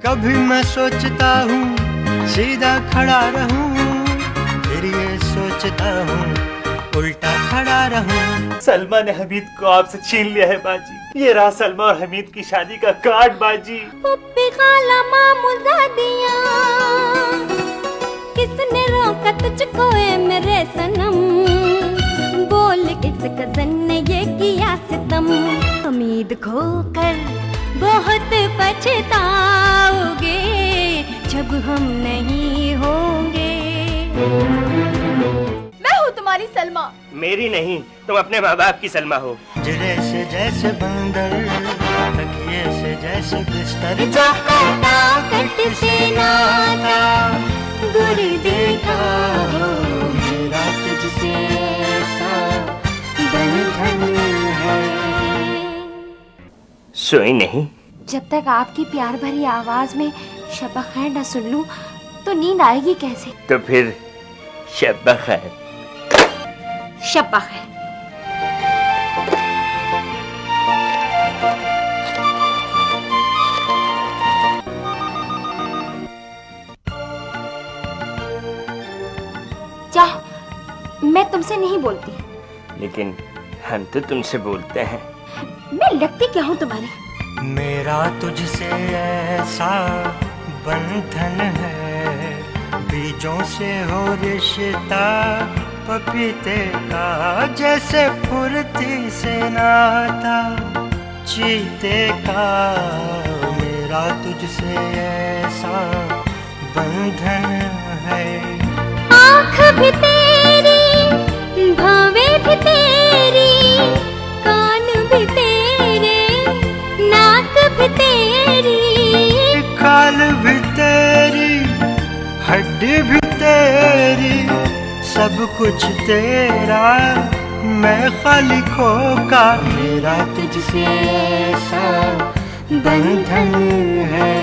कभी मैं सोचता हूँ सीधा खड़ा रहूं, फिर ये सोचता हूँ उल्टा खड़ा रहूं। सलमा ने हमीद को आपसे छीन लिया है बाजी। ये रहा सलमा और हमीद की शादी का कार्ड बाजी। पुप्पी खाला मामुज़ादियाँ, किसने रोका तुझको ए मेरे सनम, बोल किस कज़न ने ये किया सितम। उम्मीद खोकर बहुत पछताओगे जब हम नहीं होंगे। मैं हूँ तुम्हारी सलमा। मेरी नहीं, तुम अपने माँ बाप की सलमा हो। जिरे से जैसे बंदर, तकिए से जैसे बिस्तर, जो काटा कट से नाता गुर देखा हो मेरा तुझसे ऐसा बंधन है। सोई नहीं? जब तक आपकी प्यार भरी आवाज में शब खैर न सुन लूं तो नींद आएगी कैसे? तो फिर शब खैर। शब खैर। जाओ, मैं तुमसे नहीं बोलती। लेकिन हम तो तुमसे बोलते हैं। मैं लगती क्या हूँ तुम्हारी? मेरा तुझसे ऐसा बंधन है, बीजों से हो रिश्ता पपीते का, जैसे फुर्ती से नाता चीते का। मेरा तुझसे ऐसा बंधन है। आँख भी तेरी, भावे भी तेरी, कान भी तेरे, नाक भी तेरी, खाल भी तेरी, हड्डी भी तेरी, सब कुछ तेरा, मैं खाली खोका। मेरा तुझसे ऐसा बंधन है।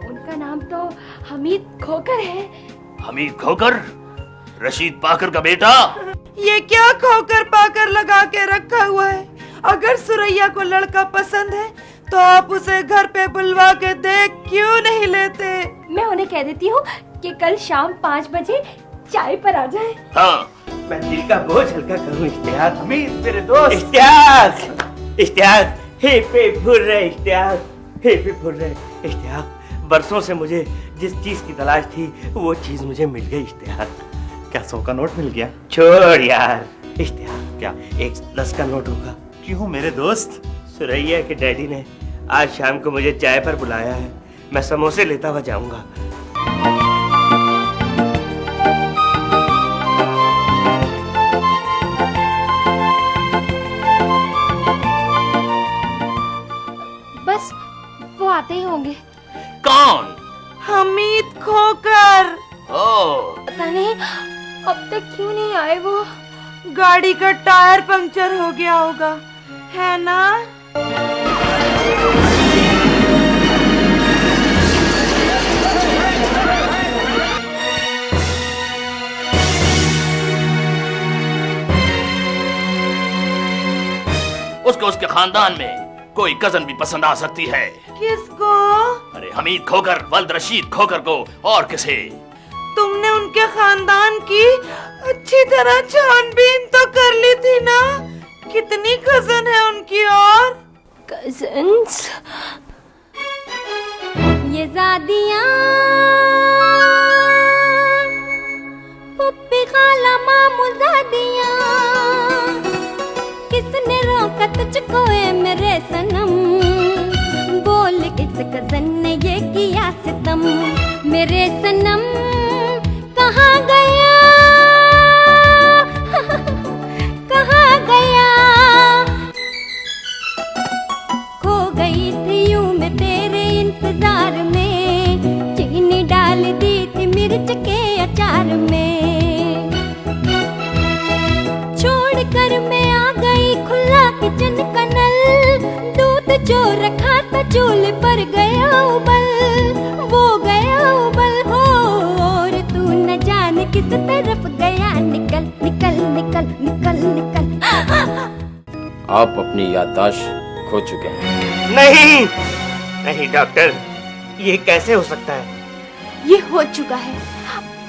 उनका नाम तो हमीद खोकर है। हमीद खोकर? रशीद पाकर का बेटा? ये क्या खोकर पाकर लगा के रखा हुआ है? अगर सुरैया को लड़का पसंद है तो आप उसे घर पे बुलवा के देख क्यों नहीं लेते? मैं उन्हें कह देती हूँ कि कल शाम 5 बजे चाय पर आ जाए। हाँ, मैं दिल का बोझ हल्का करूँ। इश्तियाक, हमीद मेरे दोस्त। इश्तियाक, इश्तियाक, हे पे भूल रहे इश्तियाक, हे पे भूल रहे इश्तियाक। बरसों से मुझे जिस चीज की तलाश थी वो चीज मुझे मिल गई इश्तियाक। क्या 100 का नोट मिल गया? छोड़ यार इश्तियाक, क्या? एक 10 का नोट होगा। क्यों मेरे दोस्त? सुरैया के डैडी ने आज शाम को मुझे चाय पर बुलाया है। मैं समोसे लेता हुआ जाऊंगा। बस वो आते ही होंगे। कौन? हमीद खोकर। ओ, पता नहीं अब तक क्यों नहीं आए वो। गाड़ी का टायर पंक्चर हो गया होगा, है ना? उसको उसके खानदान में कोई कजन भी पसंद आ सकती है। किसको? अरे हमीद खोकर वल्द रशीद खोकर को, और किसे? तुमने उनके खानदान की अच्छी तरह छानबीन तो कर ली थी ना? कितनी कजन है उनकी? और कजन्स, ये ज़ादियाँ, पुप्पी खाला मामुज़ादियाँ, किसने रोका तुझको ए मेरे सनम, बोल किस कज़न ने ये किया सितम। मेरे सनम कहाँ गया, कहाँ गया, खो गई थी यूं मैं तेरे इंतजार में, चीनी डाल दी थी मिर्च के अचार में, छोड़ कर मैं आ गई खुला किचन का नल, दूध जो रखा था चूल्हे पर गया उबल, वो गया उबल हो, और तू न जाने किस तरफ गया, निकल निकल निकल निकल निकल। आप अपनी याददाश्त खो चुके हैं। नहीं नहीं डॉक्टर, ये कैसे हो सकता है? ये हो चुका है।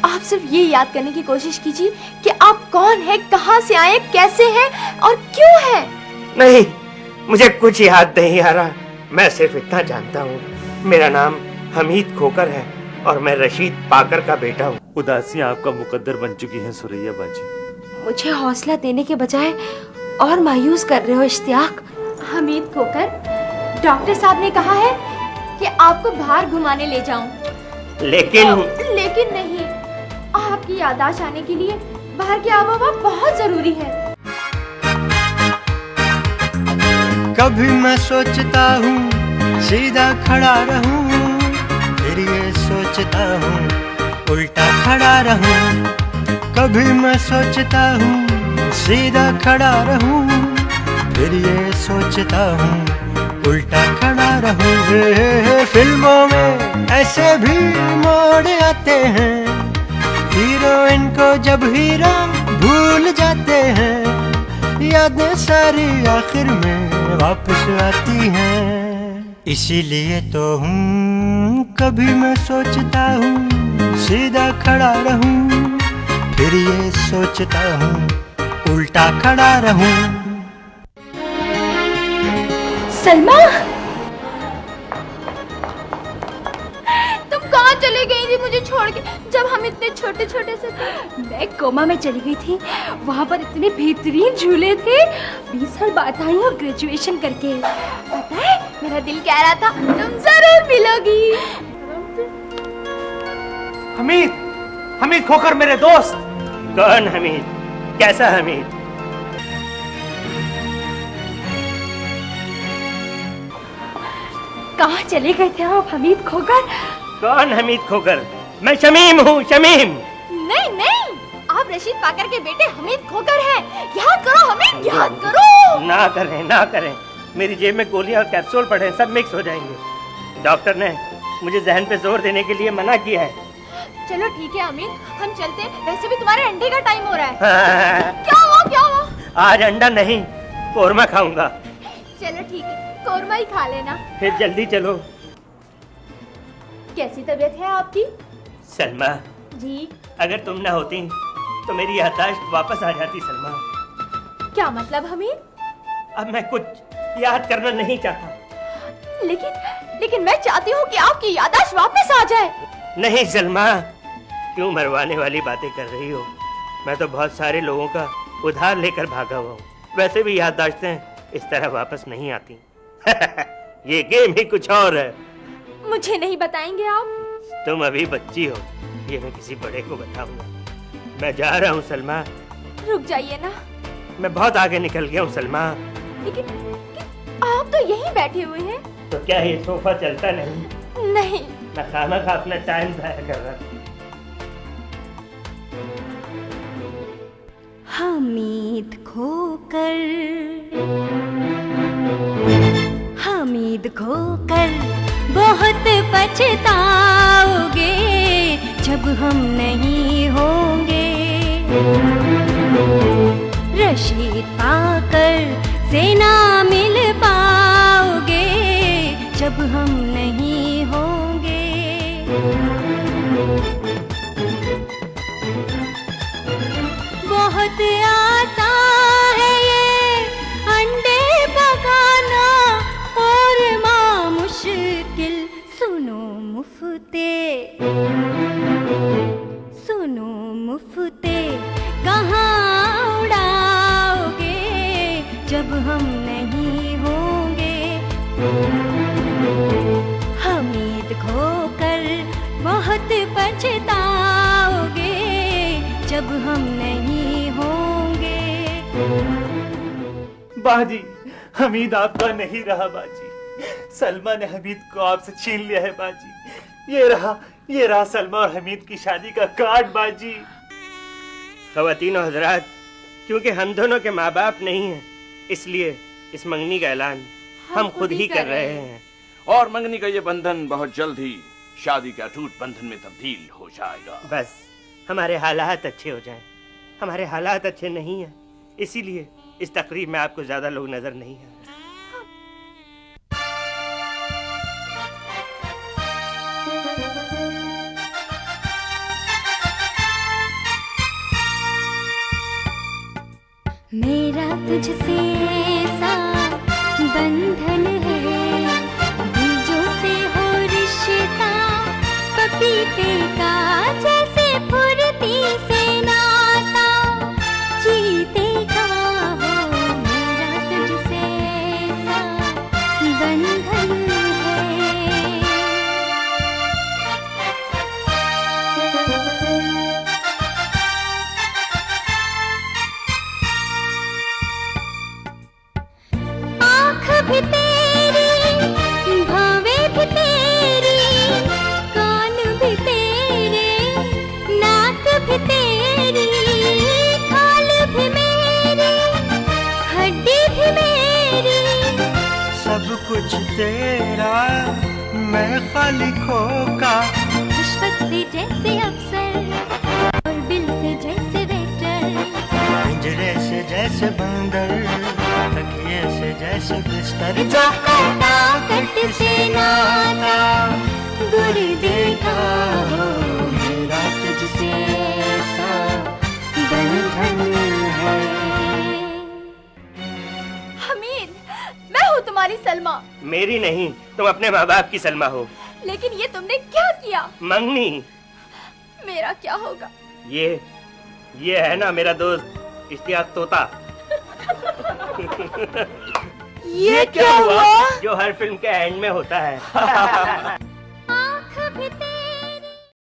आप सिर्फ ये याद करने की कोशिश कीजिए कि आप कौन हैं, कहां से आए, कैसे हैं और क्यों हैं। नहीं, मुझे कुछ याद नहीं आ रहा। मैं सिर्फ इतना जानता हूँ, मेरा नाम हमीद खोकर है और मैं रशीद पाकर का बेटा हूँ। उदासियां आपका मुकद्दर बन चुकी हैं सुरैया बाजी। मुझे हौसला देने के बजाय और मायूस कर रहे हो इश्तियाक। हमीद खोकर, डॉक्टर साहब ने कहा है कि आपको बाहर घुमाने ले जाऊं। लेकिन नहीं, आपकी याददाश्त आने के लिए बाहर की आबोहवा बहुत जरूरी है। कभी मैं सोचता हूँ सीधा खड़ा रहूं, फिर ये सोचता हूँ उल्टा खड़ा रहूं। कभी मैं सोचता हूँ सीधा खड़ा रहूं, फिर ये सोचता हूँ उल्टा खड़ा रहूं। फिल्मों में ऐसे भी मोड़ आते हैं, हीरोइन को जब हीरो भूल जाते हैं, यादें सारी आखिर में वापस आती हैं। इसीलिए तो हूँ कभी मैं सोचता हूँ सीधा खड़ा रहूं, फिर ये सोचता हूँ उल्टा खड़ा रहूं। सलमा, तुम कहाँ चले गई थी मुझे छोड़ के, जब हम इतने छोटे छोटे से थे? मैं कोमा में चली गई थी, वहाँ पर इतने बेहतरीन झूले थे। 20 साल बाद आई हूँ ग्रेजुएशन करके। पता है, मेरा दिल कह रहा था तुम जरूर मिलोगी। हमीद खोकर मेरे दोस्त। कौन हमीद? कैसा हमीद? कहाँ चले गए थे आप हमीद खोकर? कौन हमीद खोकर? मैं शमीम हूँ, शमीम। नहीं, आप रशीद पाकर के बेटे हमीद खोकर हैं। याद करो हमीद, याद करो। ना करें। मेरी जेब में गोलियां और कैप्सूल पड़े, सब मिक्स हो जाएंगे। डॉक्टर ने मुझे जहन पे जोर देने के लिए मना किया है। चलो ठीक है अमीन, हम चलते हैं। वैसे भी तुम्हारे अंडे का टाइम हो रहा है। हाँ। क्या हुआ? आज अंडा नहीं, कोरमा खाऊंगा। चलो ठीक है, कोरमा ही खा लेना। फिर जल्दी चलो। कैसी तबीयत है आपकी? सलमा जी। अगर तुम ना होती तो मेरी याददाश्त वापस आ जाती। सलमा, क्या मतलब हमीद? अब मैं कुछ याद करना नहीं चाहता। लेकिन मैं चाहती हूँ कि आपकी याददाश्त वापस आ जाए। नहीं सलमा, क्यों मरवाने वाली बातें कर रही हो? मैं तो बहुत सारे लोगों का उधार लेकर भागा हुआ हूँ। वैसे भी याददाश्तें इस तरह वापस नहीं आती। ये गेम ही कुछ और है। मुझे नहीं बताएंगे आप? तुम अभी बच्ची हो, ये मैं किसी बड़े को बताऊंगा। मैं जा रहा हूँ सलमा। रुक जाइए ना। मैं बहुत आगे निकल गया हूँ सलमा। लेकिन आप तो यहीं बैठे हुए हैं। तो क्या ये सोफा चलता नहीं? नहीं। मैं खाना अपना टाइम जाया कर रहा था। हमीद खोकर बहुत पछताओगे जब हम नहीं होंगे। रशीद पाकर से ना मिल पाओगे जब हम नहीं होंगे। बहुत आसान है ये अंडे पकाना और माँ मुश्किल। सुनो मुफ्ते कहाँ उड़ाओगे जब हम नहीं होंगे। हमीद खोकर बहुत पछताओगे जब हम नहीं होंगे। बाजी, हमीद आपका नहीं रहा बाजी। सलमा ने हमीद को आपसे छीन लिया है बाजी। ये रहा सलमा और हमीद की शादी का कार्ड बाजी। ख़वातीन और हज़रात, क्योंकि हम दोनों के माँ बाप नहीं हैं, इसलिए इस मंगनी का ऐलान हम खुद ही कर रहे हैं। और मंगनी का ये बंधन बहुत जल्द ही शादी के अटूट बंधन में तब्दील हो जाएगा। बस हमारे हालात अच्छे हो जाएं। हमारे हालात अच्छे नहीं हैं, इसीलिए इस तकरीब में आपको ज्यादा लोग नजर नहीं हैं। तुझसे ऐसा बंधन है, बीजों से हो रिश्ता पपीते का, जैसे फुर्ती से नाता जीते का हो मेरा तुझसे ऐसा बंधन है। आँख भी तेरी, भावे भी तेरी, कान भी तेरे, नाक भी तेरी, खाल भी मेरी, हड्डी भी मेरी। सब कुछ तेरा, मैं खाली खोका। रिश्वत से जैसे अफसर और बिल से जैसे वेटर, पिंजरे से जैसे बंदर, तकिए से जैसे बिस्तर। जो काटा कट से नाता गुर देखा हो मेरा तुझसे ऐसा बंधन है। हमीद, मैं हूँ तुम्हारी सलमा। मेरी नहीं, तुम अपने माँ बाप की सलमा हो। लेकिन ये तुमने क्या किया? मंगनी। मेरा क्या होगा? ये है ना मेरा दोस्त इश्तियाक तोता। ये क्या हुआ? जो हर फिल्म के एंड में होता है।